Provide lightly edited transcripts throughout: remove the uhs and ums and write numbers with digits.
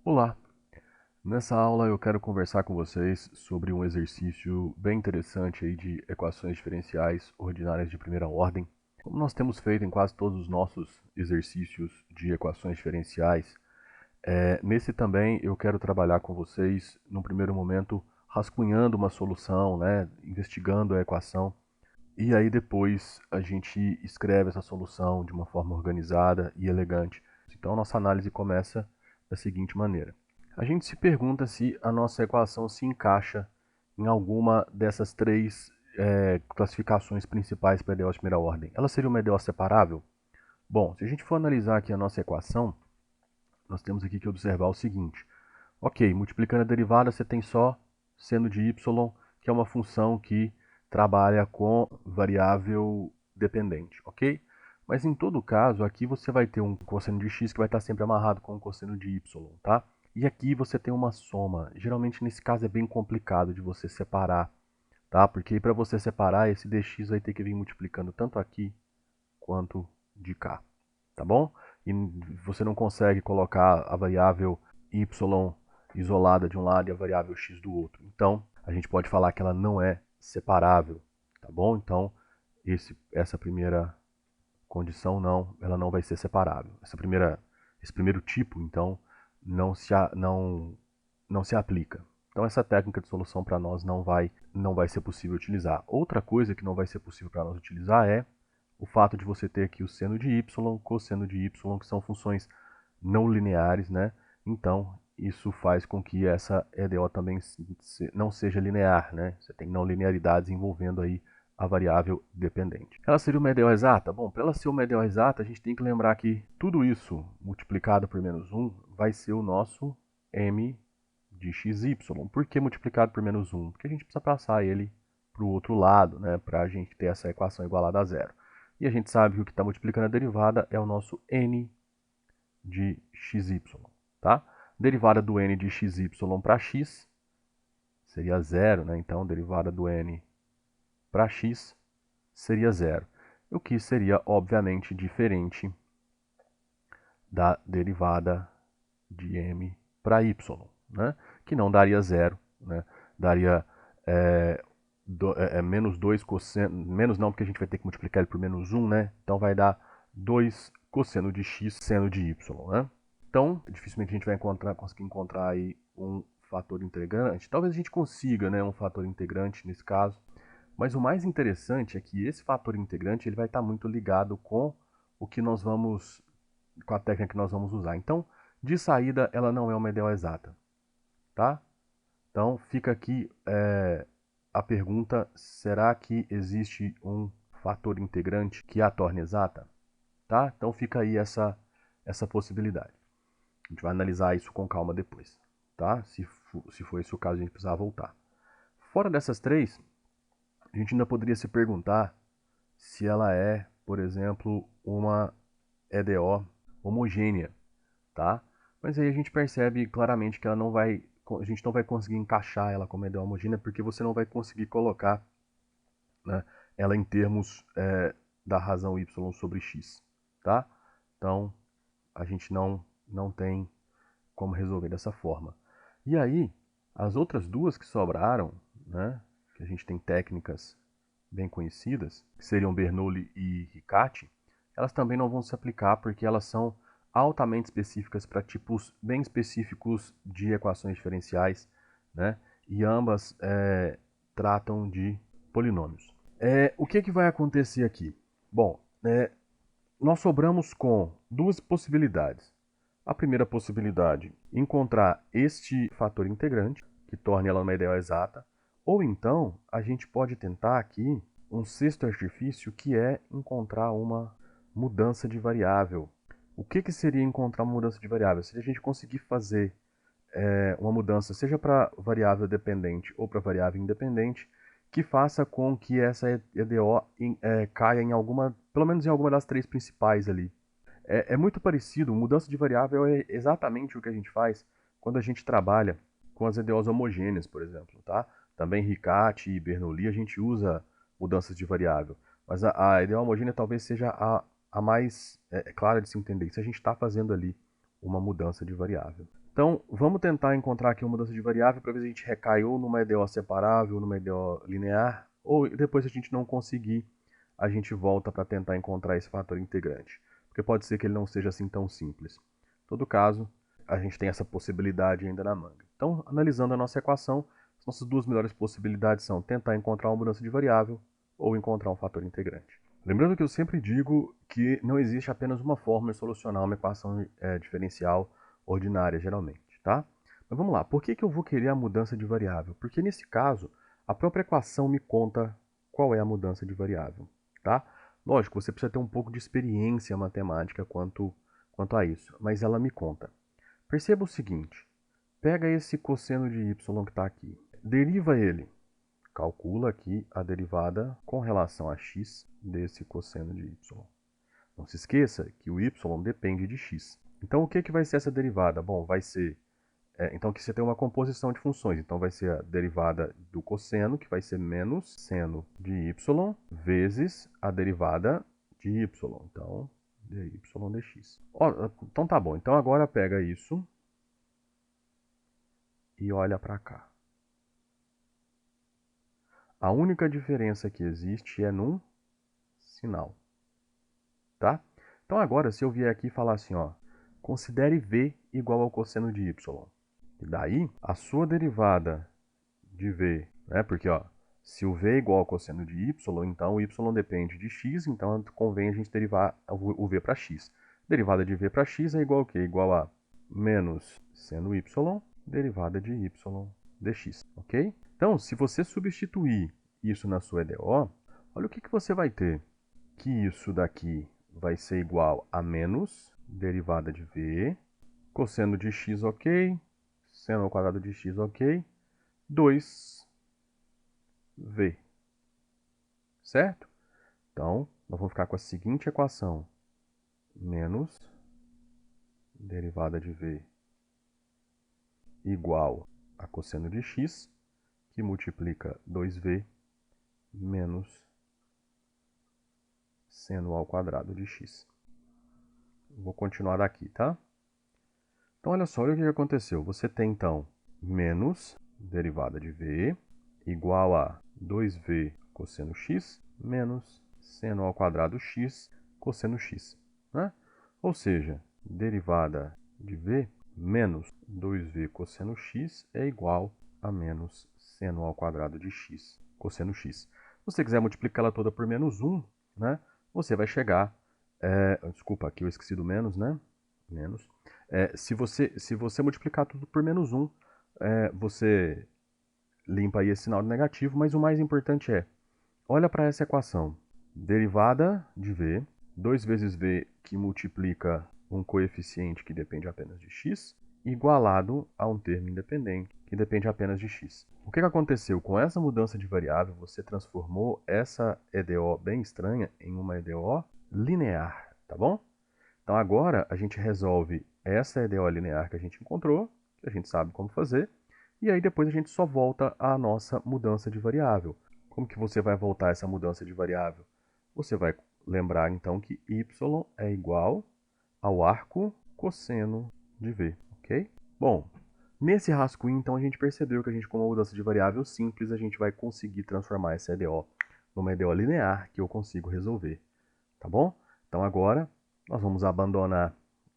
Olá! Nessa aula eu quero conversar com vocês sobre um exercício bem interessante aí de equações diferenciais ordinárias de primeira ordem. Como nós temos feito em quase todos os nossos exercícios de equações diferenciais, nesse também eu quero trabalhar com vocês, num primeiro momento, rascunhando uma solução, né, investigando a equação, e aí depois a gente escreve essa solução de uma forma organizada e elegante. Então nossa análise começa da seguinte maneira. A gente se pergunta se a nossa equação se encaixa em alguma dessas três classificações principais para EDO de primeira ordem. Ela seria uma EDO separável? Bom, se a gente for analisar aqui a nossa equação, nós temos aqui que observar o seguinte. Ok, multiplicando a derivada você tem só seno de y, que é uma função que trabalha com variável dependente, ok? Mas em todo caso, aqui você vai ter um cosseno de x que vai estar sempre amarrado com um cosseno de y, tá? E aqui você tem uma soma. Geralmente nesse caso é bem complicado de você separar, tá? Porque para você separar, esse dx vai ter que vir multiplicando tanto aqui quanto de cá, tá bom? E você não consegue colocar a variável y isolada de um lado e a variável x do outro. Então, a gente pode falar que ela não é separável, tá bom? Então, essa primeira condição ela não vai ser separável. Esse primeiro tipo, então, não se aplica. Então, essa técnica de solução para nós não vai ser possível utilizar. Outra coisa que não vai ser possível para nós utilizar é o fato de você ter aqui o seno de y, cosseno de y, que são funções não lineares, né? Então, isso faz com que essa EDO também não seja linear, né? Você tem não linearidades envolvendo aí a variável dependente. Ela seria uma EDO exata? Bom, para ela ser uma EDO exata, a gente tem que lembrar que tudo isso multiplicado por menos 1 vai ser o nosso m de xy. Por que multiplicado por menos 1? Porque a gente precisa passar ele para o outro lado, né? Para a gente ter essa equação igualada a zero. E a gente sabe que o que está multiplicando a derivada é o nosso n de xy, tá? Derivada do n de xy para x seria zero, né? Então, derivada do n para x seria zero. O que seria, obviamente, diferente da derivada de m para y, né? Que não daria zero, né? Daria menos 2 cosseno, menos não, porque a gente vai ter que multiplicar ele por menos 1, né? Então vai dar 2 cosseno de x seno de y, né? Então, dificilmente a gente vai conseguir encontrar aí um fator integrante. Talvez a gente consiga, né, um fator integrante nesse caso. Mas o mais interessante é que esse fator integrante ele vai estar muito ligado com o que nós vamos, com a técnica que nós vamos usar. Então, de saída, ela não é uma EDO exata, tá? Então, fica aqui a pergunta, será que existe um fator integrante que a torne exata? Tá? Então, fica aí essa possibilidade. A gente vai analisar isso com calma depois, tá? Se for esse o caso, a gente precisar voltar. Fora dessas três, a gente ainda poderia se perguntar se ela é, por exemplo, uma EDO homogênea, tá? Mas aí a gente percebe claramente que a gente não vai conseguir encaixar ela como EDO homogênea porque você não vai conseguir colocar, né, ela em termos da razão y sobre x, tá? Então, a gente não tem como resolver dessa forma. E aí, as outras duas que sobraram, né, que a gente tem técnicas bem conhecidas, que seriam Bernoulli e Riccati, elas também não vão se aplicar porque elas são altamente específicas para tipos bem específicos de equações diferenciais, né, e ambas tratam de polinômios. O que vai acontecer aqui? Bom, nós sobramos com duas possibilidades. A primeira possibilidade, encontrar este fator integrante, que torne ela uma EDO exata, ou então a gente pode tentar aqui um sexto artifício, que é encontrar uma mudança de variável. O que seria encontrar uma mudança de variável? Se a gente conseguir fazer uma mudança, seja para variável dependente ou para variável independente, que faça com que essa EDO caia em pelo menos em alguma das três principais ali. É muito parecido, mudança de variável é exatamente o que a gente faz quando a gente trabalha com as EDOs homogêneas, por exemplo, tá? Também Riccati e Bernoulli a gente usa mudanças de variável, mas a EDO homogênea talvez seja a mais clara de se entender, se a gente está fazendo ali uma mudança de variável. Então, vamos tentar encontrar aqui uma mudança de variável para ver se a gente recai ou numa EDO separável, ou numa EDO linear, ou depois se a gente não conseguir, a gente volta para tentar encontrar esse fator integrante. Porque pode ser que ele não seja assim tão simples. Em todo caso, a gente tem essa possibilidade ainda na manga. Então, analisando a nossa equação, as nossas duas melhores possibilidades são tentar encontrar uma mudança de variável ou encontrar um fator integrante. Lembrando que eu sempre digo que não existe apenas uma forma de solucionar uma equação diferencial ordinária, geralmente, tá? Mas vamos lá, por que eu vou querer a mudança de variável? Porque nesse caso, a própria equação me conta qual é a mudança de variável, tá? Lógico, você precisa ter um pouco de experiência matemática quanto a isso, mas ela me conta. Perceba o seguinte, pega esse cosseno de y que está aqui, deriva ele, calcula aqui a derivada com relação a x desse cosseno de y. Não se esqueça que o y depende de x. Então, o que vai ser essa derivada? Bom, vai ser... então, aqui você tem uma composição de funções. Então, vai ser a derivada do cosseno, que vai ser menos seno de y, vezes a derivada de y. Então, dy dx. Então, tá bom. Então, agora pega isso e olha para cá. A única diferença que existe é num sinal. Tá? Então agora, se eu vier aqui e falar assim, ó, considere v igual ao cosseno de y. E daí, a sua derivada de v, né? Porque, ó, se o v é igual ao cosseno de y, então o y depende de x, então convém a gente derivar o v para x. Derivada de v para x é igual ao quê? Igual a menos seno y, derivada de y dx, ok? Então, se você substituir isso na sua EDO, olha o que você vai ter. Que isso daqui vai ser igual a menos derivada de v, cosseno de x, ok, seno ao quadrado de x, ok, 2v, certo? Então, nós vamos ficar com a seguinte equação, menos derivada de v igual a cosseno de x, que multiplica 2v, menos seno ao quadrado de x. Vou continuar daqui, tá? Então, olha só, olha o que aconteceu. Você tem, então, menos derivada de v igual a 2v cosseno x menos seno ao quadrado x cosseno x. Né? Ou seja, derivada de v menos 2v cosseno x é igual a menos seno ao quadrado de x cosseno x. Se você quiser multiplicar ela toda por menos 1, né, você vai chegar... desculpa, aqui eu esqueci do menos, né? Menos. Se você multiplicar tudo por menos 1, você limpa aí esse sinal negativo, mas o mais importante olha para essa equação. Derivada de v, 2 vezes v que multiplica um coeficiente que depende apenas de x, igualado a um termo independente que depende apenas de x. O que aconteceu? Com essa mudança de variável, você transformou essa EDO bem estranha em uma EDO linear, tá bom? Então agora a gente resolve essa EDO linear que a gente encontrou, que a gente sabe como fazer, e aí depois a gente só volta à nossa mudança de variável. Como que você vai voltar essa mudança de variável? Você vai lembrar então que y é igual ao arco cosseno de v, ok? Bom, nesse rascunho então a gente percebeu que a gente com uma mudança de variável simples a gente vai conseguir transformar essa EDO numa EDO linear que eu consigo resolver, tá bom? Então agora nós vamos abandonar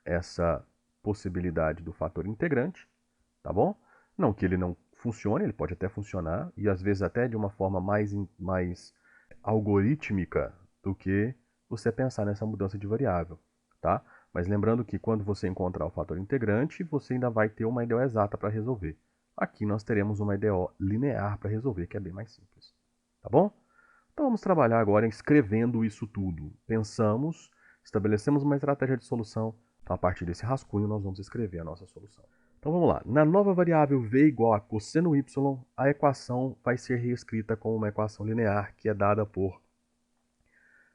essa possibilidade do fator integrante, tá bom? Não que ele não funcione, ele pode até funcionar, e às vezes até de uma forma mais algorítmica do que você pensar nessa mudança de variável, tá? Mas lembrando que quando você encontrar o fator integrante, você ainda vai ter uma EDO exata para resolver. Aqui nós teremos uma EDO linear para resolver, que é bem mais simples, tá bom? Então vamos trabalhar agora escrevendo isso tudo. Pensamos, estabelecemos uma estratégia de solução, então a partir desse rascunho nós vamos escrever a nossa solução. Então vamos lá, na nova variável v igual a cosseno y, a equação vai ser reescrita como uma equação linear que é dada por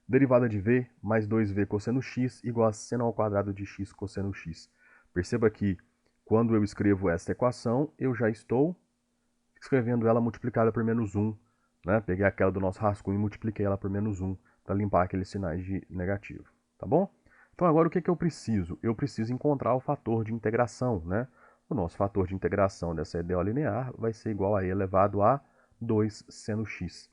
derivada de v mais 2v cosseno x igual a seno ao quadrado de x cosseno x. Perceba que quando eu escrevo essa equação, eu já estou escrevendo ela multiplicada por menos 1. Né? Peguei aquela do nosso rascunho e multipliquei ela por menos 1 para limpar aqueles sinais de negativo. Tá bom? Então agora o que eu preciso? Eu preciso encontrar o fator de integração, né? o nosso fator de integração dessa EDO linear vai ser igual a e elevado a 2 seno x.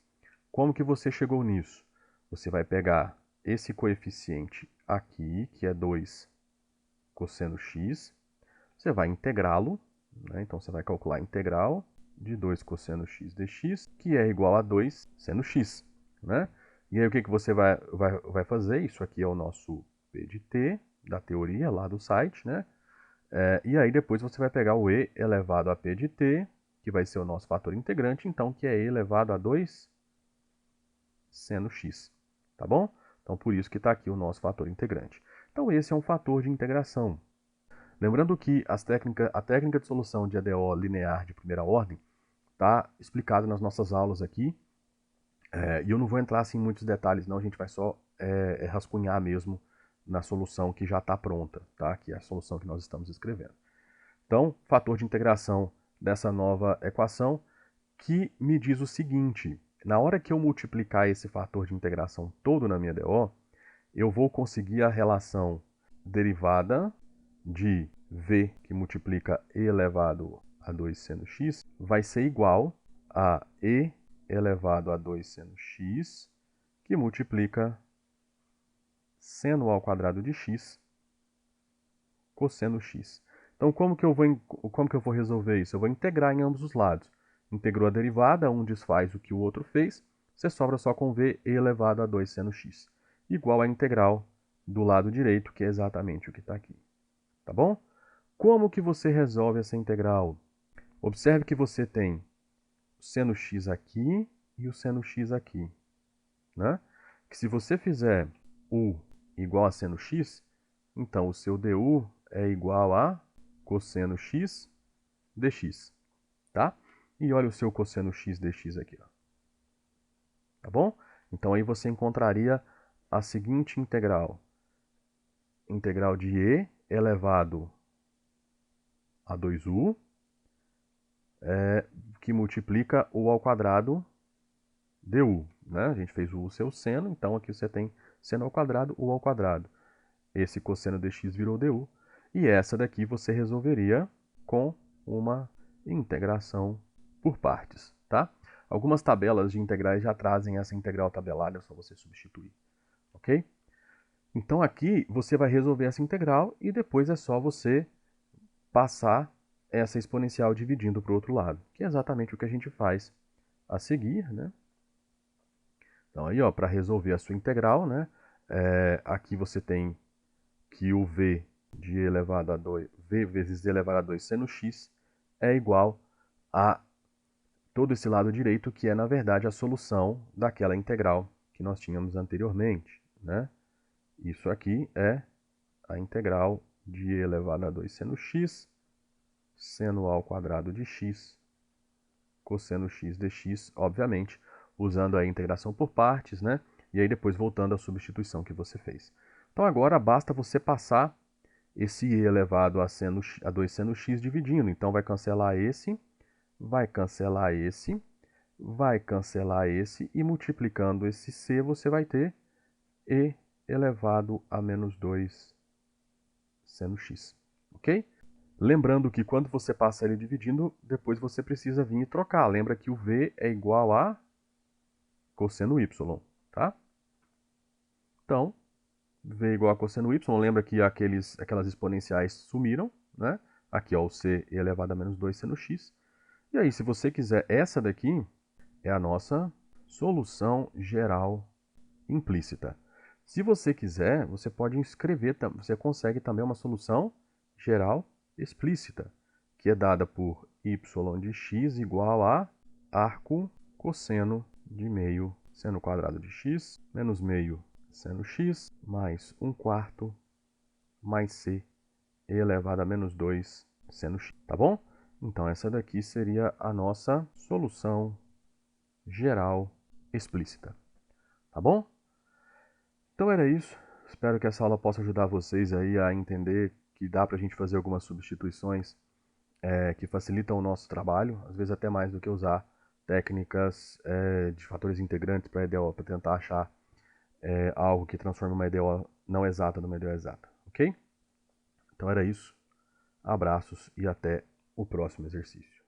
Como que você chegou nisso? Você vai pegar esse coeficiente aqui, que é 2 cosseno x, você vai integrá-lo, né? Então você vai calcular a integral de 2 cosseno x dx, que é igual a 2 seno x, né? E aí o que você vai fazer? Isso aqui é o nosso P de t, da teoria lá do site, né? E aí depois você vai pegar o e elevado a p de t, que vai ser o nosso fator integrante, então que é e elevado a 2 seno x, tá bom? Então por isso que está aqui o nosso fator integrante. Então esse é um fator de integração. Lembrando que a técnica de solução de EDO linear de primeira ordem está explicada nas nossas aulas aqui, e eu não vou entrar assim, em muitos detalhes não, a gente vai só rascunhar mesmo na solução que já está pronta, tá? Que é a solução que nós estamos escrevendo. Então, fator de integração dessa nova equação, que me diz o seguinte: na hora que eu multiplicar esse fator de integração todo na minha DO, eu vou conseguir a relação derivada de v, que multiplica e elevado a 2 seno x, vai ser igual a e elevado a 2 seno x, que multiplica seno ao quadrado de x cosseno x. Então, como que eu vou resolver isso? Eu vou integrar em ambos os lados. Integrou a derivada, um desfaz o que o outro fez, você sobra só com v elevado a 2 seno x, igual à integral do lado direito, que é exatamente o que está aqui. Tá bom? Como que você resolve essa integral? Observe que você tem o seno x aqui e o seno x aqui, né? Que se você fizer u igual a seno x, então o seu du é igual a cosseno x dx, tá? E olha o seu cosseno x dx aqui, ó. Tá bom? Então aí você encontraria a seguinte integral. Integral de e elevado a 2u, que multiplica u ao quadrado du, né? A gente fez o seu seno, então aqui você tem seno ao quadrado, u ao quadrado. Esse cosseno dx virou du. E essa daqui você resolveria com uma integração por partes, tá? Algumas tabelas de integrais já trazem essa integral tabelada, é só você substituir, ok? Então aqui você vai resolver essa integral e depois é só você passar essa exponencial dividindo para o outro lado, que é exatamente o que a gente faz a seguir, né? Então aí, ó, para resolver a sua integral, né? Aqui você tem que o v de e elevado a 2, v vezes e elevado a 2 seno x é igual a todo esse lado direito, que é, na verdade, a solução daquela integral que nós tínhamos anteriormente, né? Isso aqui é a integral de e elevado a 2 seno x, seno ao quadrado de x, cosseno x dx, obviamente, usando a integração por partes, né? E aí depois voltando à substituição que você fez. Então agora basta você passar esse e elevado a 2 seno x dividindo. Então vai cancelar esse, vai cancelar esse, vai cancelar esse, e multiplicando esse c você vai ter e elevado a menos 2 seno x, ok? Lembrando que quando você passa ele dividindo, depois você precisa vir e trocar. Lembra que o v é igual a cosseno y, tá? Então, v igual a cosseno y, lembra que aquelas exponenciais sumiram, né? Aqui, ó, o c elevado a menos 2 seno x. E aí, se você quiser, essa daqui é a nossa solução geral implícita. Se você quiser, você pode escrever, você consegue também uma solução geral explícita, que é dada por y de x igual a arco cosseno de meio seno quadrado de x menos meio seno x mais 1/4 mais c elevado a menos 2 seno x, tá bom? Então essa daqui seria a nossa solução geral explícita, tá bom? Então era isso. Espero que essa aula possa ajudar vocês aí a entender que dá para a gente fazer algumas substituições que facilitam o nosso trabalho, às vezes até mais do que usar técnicas de fatores integrantes para EDO, para tentar achar algo que transforme uma EDO não exata numa EDO exata, ok? Então era isso. Abraços e até o próximo exercício.